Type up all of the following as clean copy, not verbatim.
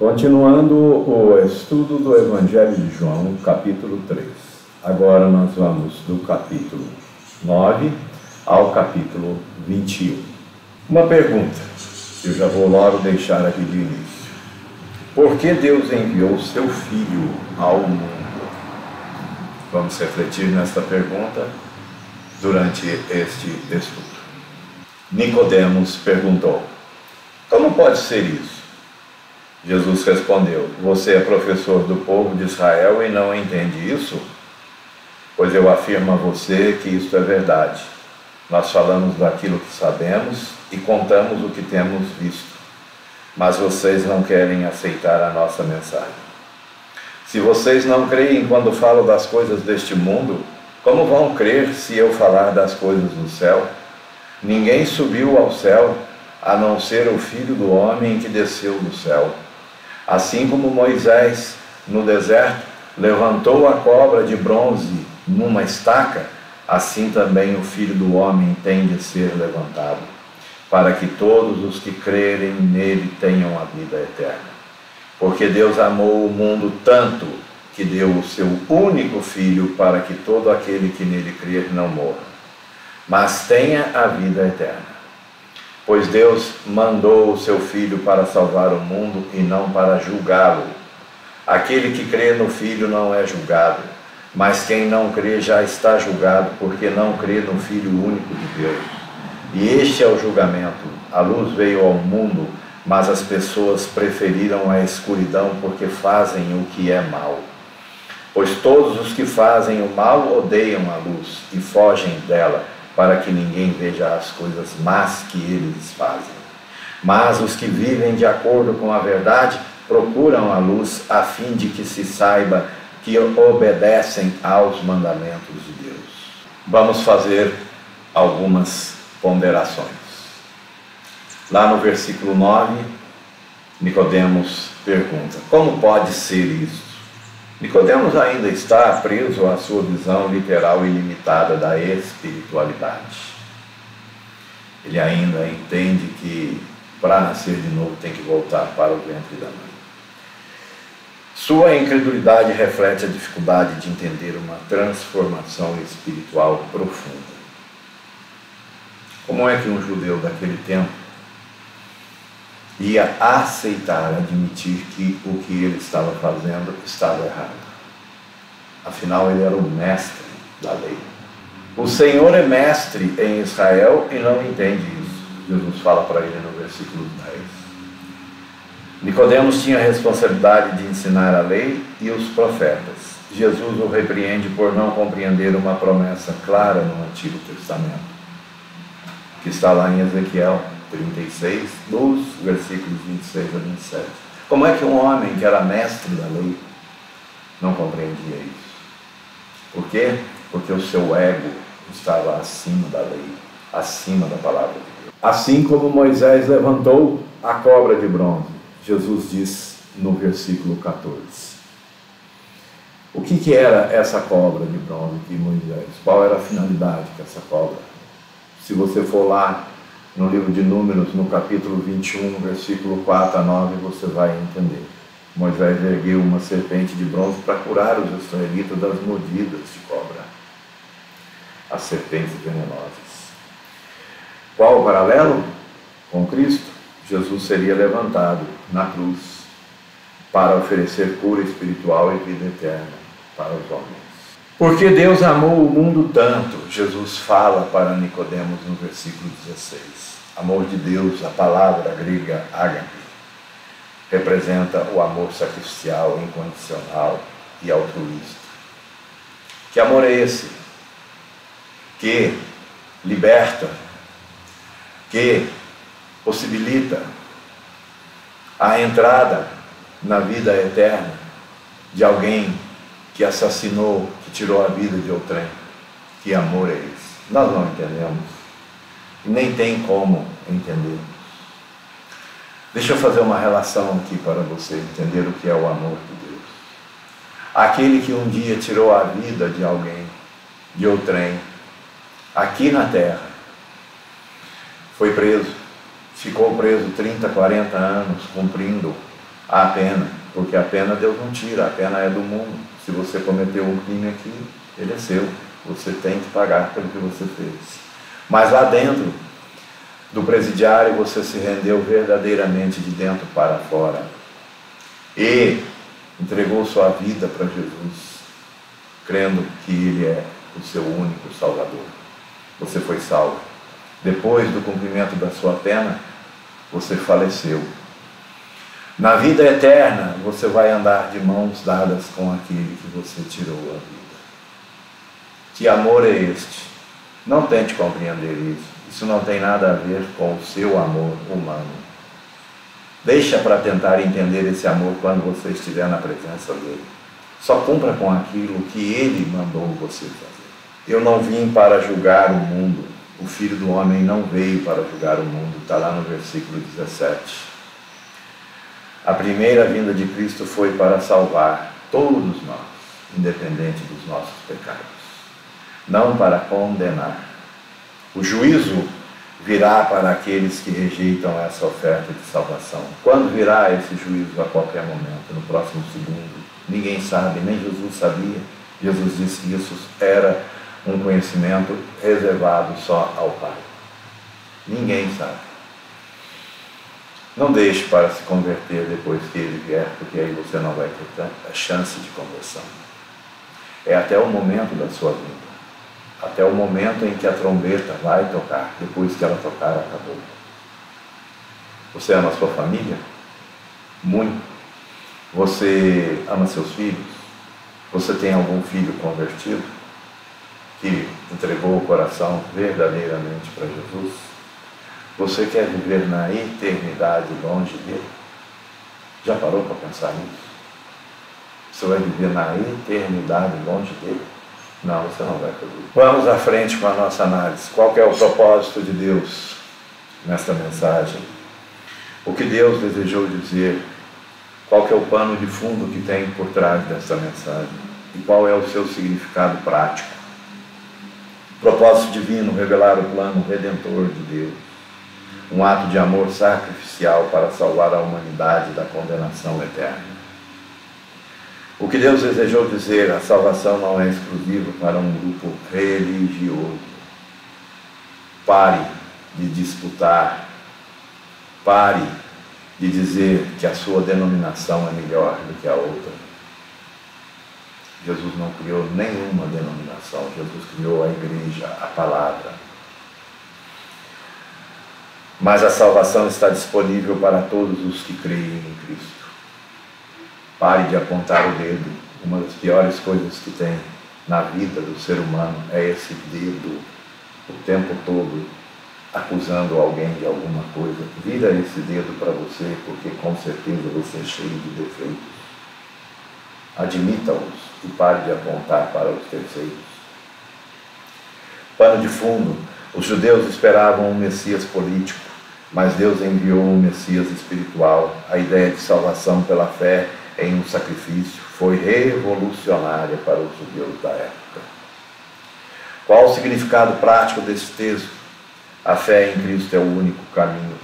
Continuando o estudo do Evangelho de João, capítulo 3. Agora nós vamos do capítulo 9 ao capítulo 21. Uma pergunta, eu já vou logo deixar aqui de início. Por que Deus enviou seu Filho ao mundo? Vamos refletir nesta pergunta durante este estudo. Nicodemos perguntou: como pode ser isso? Jesus respondeu: você é professor do povo de Israel e não entende isso? Pois eu afirmo a você que isto é verdade. Nós falamos daquilo que sabemos e contamos o que temos visto, mas vocês não querem aceitar a nossa mensagem. Se vocês não creem quando falo das coisas deste mundo, como vão crer se eu falar das coisas do céu? Ninguém subiu ao céu, a não ser o Filho do Homem que desceu do céu. Assim como Moisés, no deserto, levantou a cobra de bronze numa estaca, assim também o Filho do Homem tem de ser levantado, para que todos os que crerem nele tenham a vida eterna. Porque Deus amou o mundo tanto que deu o seu único Filho para que todo aquele que nele crer não morra, mas tenha a vida eterna. Pois Deus mandou o seu Filho para salvar o mundo e não para julgá-lo. Aquele que crê no Filho não é julgado, mas quem não crê já está julgado, porque não crê no Filho único de Deus. E este é o julgamento: a luz veio ao mundo, mas as pessoas preferiram a escuridão porque fazem o que é mal. Pois todos os que fazem o mal odeiam a luz e fogem dela, para que ninguém veja as coisas más que eles fazem. Mas os que vivem de acordo com a verdade procuram a luz, a fim de que se saiba que obedecem aos mandamentos de Deus. Vamos fazer algumas ponderações. Lá no versículo 9, Nicodemos pergunta: como pode ser isso? Nicodemos ainda está preso à sua visão literal e limitada da espiritualidade. Ele ainda entende que para nascer de novo tem que voltar para o ventre da mãe. Sua incredulidade reflete a dificuldade de entender uma transformação espiritual profunda. Como é que um judeu daquele tempo ia aceitar, admitir que o que ele estava fazendo estava errado? Afinal, ele era o mestre da lei. O Senhor é mestre em Israel e não entende isso. Jesus fala para ele no versículo 10. Nicodemos tinha a responsabilidade de ensinar a lei e os profetas. Jesus o repreende por não compreender uma promessa clara no Antigo Testamento, que está lá em Ezequiel 36, dos versículos 26 a 27. Como é que um homem que era mestre da lei não compreendia isso? Por quê? Porque o seu ego estava acima da lei, acima da palavra de Deus. Assim como Moisés levantou a cobra de bronze, Jesus diz no versículo 14. O que era essa cobra de bronze de Moisés? Qual era a finalidade dessa cobra? Se você for lá no livro de Números, no capítulo 21, versículo 4 a 9, você vai entender. Moisés ergueu uma serpente de bronze para curar os israelitas das mordidas de cobra, as serpentes venenosas. Qual o paralelo? Com Cristo, Jesus seria levantado na cruz para oferecer cura espiritual e vida eterna para os homens. Porque Deus amou o mundo tanto, Jesus fala para Nicodemos no versículo 16. Amor de Deus, a palavra grega ágape, representa o amor sacrificial, incondicional e altruísta. Que amor é esse? Que liberta, que possibilita a entrada na vida eterna de alguém que assassinou, que tirou a vida de outrem. Que amor é esse? Nós não entendemos, nem tem como entender. Deixa eu fazer uma relação aqui para você entender o que é o amor de Deus. Aquele que um dia tirou a vida de alguém, de outrem, aqui na terra, foi preso, ficou preso 30, 40 anos, cumprindo a pena, porque a pena Deus não tira, a pena é do mundo. Se você cometeu um crime aqui, ele é seu, você tem que pagar pelo que você fez. Mas lá dentro do presidiário você se rendeu verdadeiramente de dentro para fora e entregou sua vida para Jesus, crendo que Ele é o seu único Salvador. Você foi salvo. Depois do cumprimento da sua pena, você faleceu. Na vida eterna, você vai andar de mãos dadas com aquele que você tirou a vida. Que amor é este? Não tente compreender isso. Isso não tem nada a ver com o seu amor humano. Deixa para tentar entender esse amor quando você estiver na presença dele. Só cumpra com aquilo que ele mandou você fazer. Eu não vim para julgar o mundo. O Filho do Homem não veio para julgar o mundo. Está lá no versículo 17. A primeira vinda de Cristo foi para salvar todos nós, independente dos nossos pecados. Não para condenar. O juízo virá para aqueles que rejeitam essa oferta de salvação. Quando virá esse juízo? A qualquer momento, no próximo segundo. Ninguém sabe, nem Jesus sabia. Jesus disse que isso era um conhecimento reservado só ao Pai. Ninguém sabe. Não deixe para se converter depois que ele vier, porque aí você não vai ter tanta chance de conversão. É até o momento da sua vida. Até o momento em que a trombeta vai tocar. Depois que ela tocar, acabou. Você ama a sua família? Muito. Você ama seus filhos? Você tem algum filho convertido que entregou o coração verdadeiramente para Jesus? Você quer viver na eternidade longe dele? Já parou para pensar nisso? Você vai viver na eternidade longe dele? Não, você não vai fazer. Vamos à frente com a nossa análise. Qual que é o propósito de Deus nesta mensagem? O que Deus desejou dizer? Qual que é o pano de fundo que tem por trás desta mensagem? E qual é o seu significado prático? Propósito divino, revelar o plano redentor de Deus. Um ato de amor sacrificial para salvar a humanidade da condenação eterna. O que Deus desejou dizer, a salvação não é exclusiva para um grupo religioso. Pare de disputar, pare de dizer que a sua denominação é melhor do que a outra. Jesus não criou nenhuma denominação, Jesus criou a igreja, a palavra. Mas a salvação está disponível para todos os que creem em Cristo. Pare de apontar o dedo. Uma das piores coisas que tem na vida do ser humano é esse dedo o tempo todo acusando alguém de alguma coisa. Vira esse dedo para você, porque com certeza você é cheio de defeitos. Admita-os e pare de apontar para os terceiros. Pano de fundo: os judeus esperavam um Messias político, mas Deus enviou um Messias espiritual. A ideia de salvação pela fé em um sacrifício foi revolucionária para os judeus da época. Qual o significado prático desse texto? A fé em Cristo é o único caminho,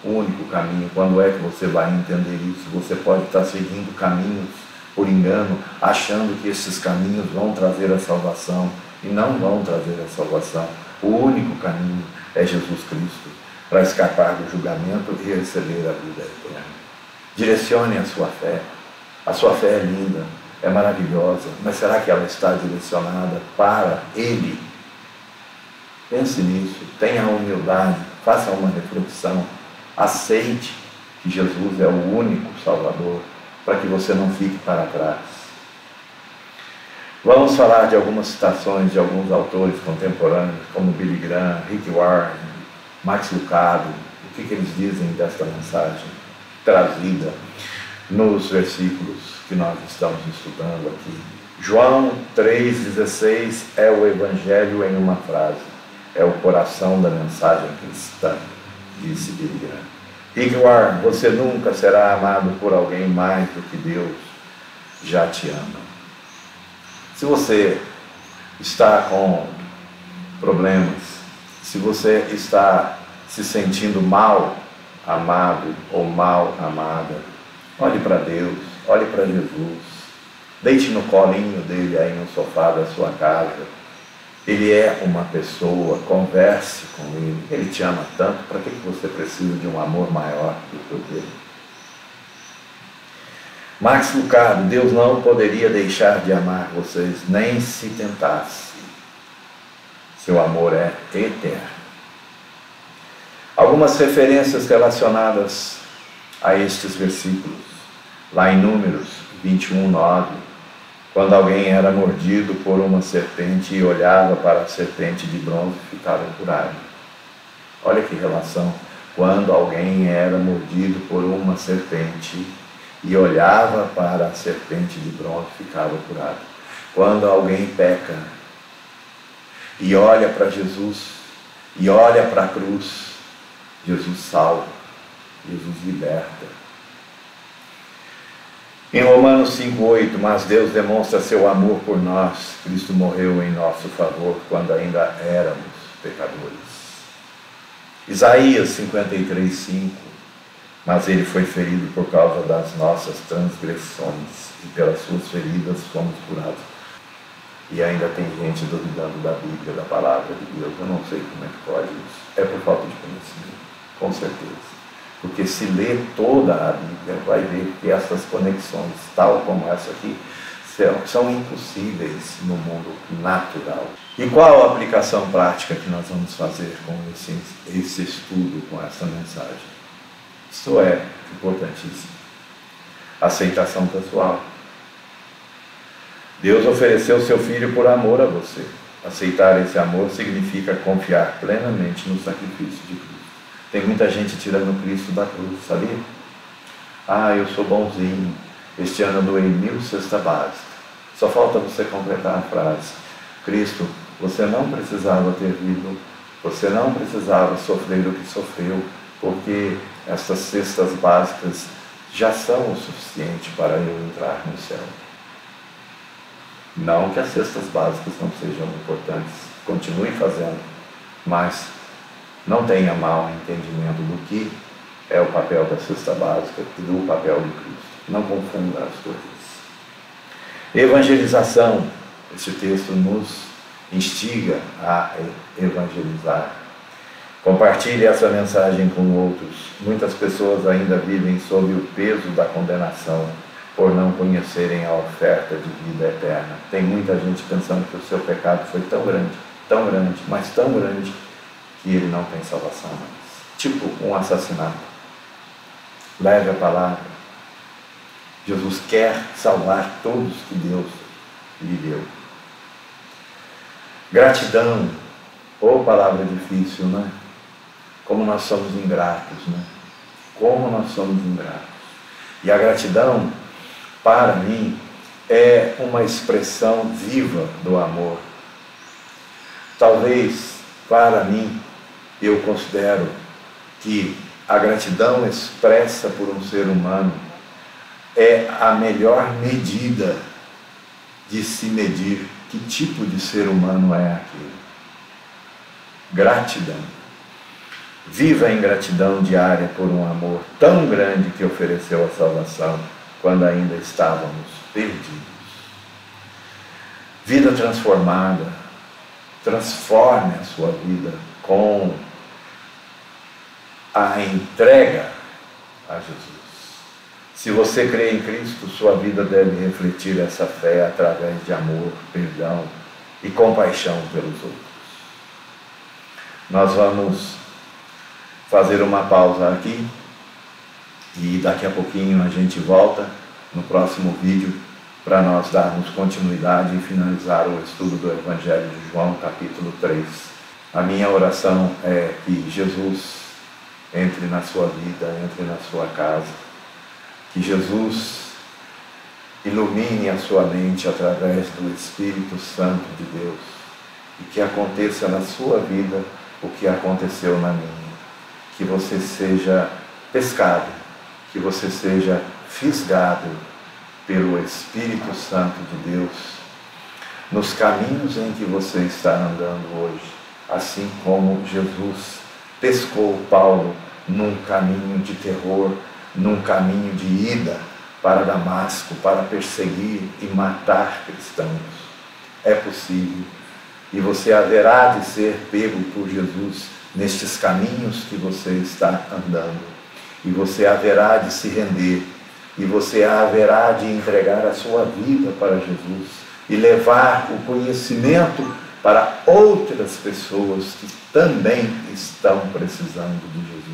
único caminho. Quando é que você vai entender isso? Você pode estar seguindo caminhos por engano, achando que esses caminhos vão trazer a salvação, e não vão trazer a salvação. O único caminho é Jesus Cristo, para escapar do julgamento e receber a vida eterna. Direcione a sua fé. A sua fé é linda, é maravilhosa, mas será que ela está direcionada para Ele? Pense nisso, tenha humildade, faça uma reflexão, aceite que Jesus é o único Salvador, para que você não fique para trás. Vamos falar de algumas citações de alguns autores contemporâneos, como Billy Graham, Rick Warren, Max Lucado. O que eles dizem desta mensagem trazida nos versículos que nós estamos estudando aqui. João 3,16 é o Evangelho em uma frase. É o coração da mensagem cristã, disse Billy Graham. Rick Warren: você nunca será amado por alguém mais do que Deus já te ama. Se você está com problemas, se você está se sentindo mal amado ou mal amada, Olhe para Deus, olhe para Jesus, deite no colinho dele aí no sofá da sua casa. Ele é uma pessoa, converse com ele te ama tanto, para que você precisa de um amor maior do que o dele? Max Lucado, Deus não poderia deixar de amar vocês, nem se tentasse. Seu amor é eterno. Algumas referências relacionadas a estes versículos. Lá em Números 21:9, quando alguém era mordido por uma serpente e olhava para a serpente de bronze, ficava curado. Olha que relação. Quando alguém era mordido por uma serpente e olhava para a serpente de bronze, ficava curado. Quando alguém peca e olha para Jesus e olha para a cruz, Jesus salva, Jesus liberta. Em Romanos 5:8, mas Deus demonstra seu amor por nós. Cristo morreu em nosso favor quando ainda éramos pecadores. Isaías 53:5, mas ele foi ferido por causa das nossas transgressões e pelas suas feridas fomos curados. E ainda tem gente duvidando da Bíblia, da palavra de Deus. Eu não sei como é que pode isso. É por falta de conhecimento, com certeza. Porque se ler toda a Bíblia, vai ver que essas conexões, tal como essa aqui, são impossíveis no mundo natural. E qual a aplicação prática que nós vamos fazer com esse estudo, com essa mensagem? Isso é importantíssimo. Aceitação pessoal. Deus ofereceu seu Filho por amor a você. Aceitar esse amor significa confiar plenamente no sacrifício de Cristo. Tem muita gente tirando Cristo da cruz, sabia? Eu sou bonzinho. Este ano eu doei 1000 cestas básicas. Só falta você completar a frase. Cristo, você não precisava ter vindo, você não precisava sofrer o que sofreu, porque essas cestas básicas já são o suficiente para eu entrar no céu. Não que as cestas básicas não sejam importantes, continue fazendo, mas não tenha mau entendimento do que é o papel da cesta básica e do papel de Cristo. Não confunda as coisas. Evangelização. Esse texto nos instiga a evangelizar. Compartilhe essa mensagem com outros. Muitas pessoas ainda vivem sob o peso da condenação por não conhecerem a oferta de vida eterna. Tem muita gente pensando que o seu pecado foi tão grande, mas tão grande, que ele não tem salvação mais. Tipo um assassinato. Leve a palavra. Jesus quer salvar todos que Deus lhe deu. Gratidão. Palavra difícil, né? Como nós somos ingratos, né? Como nós somos ingratos. E a gratidão, para mim, é uma expressão viva do amor. Talvez, para mim, eu considero que a gratidão expressa por um ser humano é a melhor medida de se medir que tipo de ser humano é aquele. Gratidão. Viva em gratidão diária por um amor tão grande que ofereceu a salvação quando ainda estávamos perdidos. Vida transformada. Transforme a sua vida com a entrega a Jesus. Se você crê em Cristo, sua vida deve refletir essa fé através de amor, perdão e compaixão pelos outros. Nós vamos fazer uma pausa aqui e daqui a pouquinho a gente volta no próximo vídeo para nós darmos continuidade e finalizar o estudo do Evangelho de João, capítulo 3. A minha oração é que Jesus entre na sua vida, entre na sua casa, que Jesus ilumine a sua mente através do Espírito Santo de Deus e que aconteça na sua vida o que aconteceu na minha, que você seja pescado, que você seja fisgado pelo Espírito Santo de Deus nos caminhos em que você está andando hoje, assim como Jesus pescou Paulo num caminho de terror, num caminho de ida para Damasco, para perseguir e matar cristãos. É possível. E você haverá de ser pego por Jesus nestes caminhos que você está andando. E você haverá de se render. E você haverá de entregar a sua vida para Jesus. E levar o conhecimento para outras pessoas que também estão precisando de Jesus.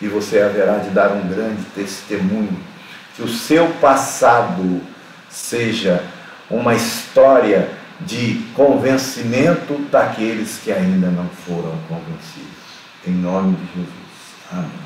E você haverá de dar um grande testemunho. Que o seu passado seja uma história de convencimento daqueles que ainda não foram convencidos. Em nome de Jesus. Amém.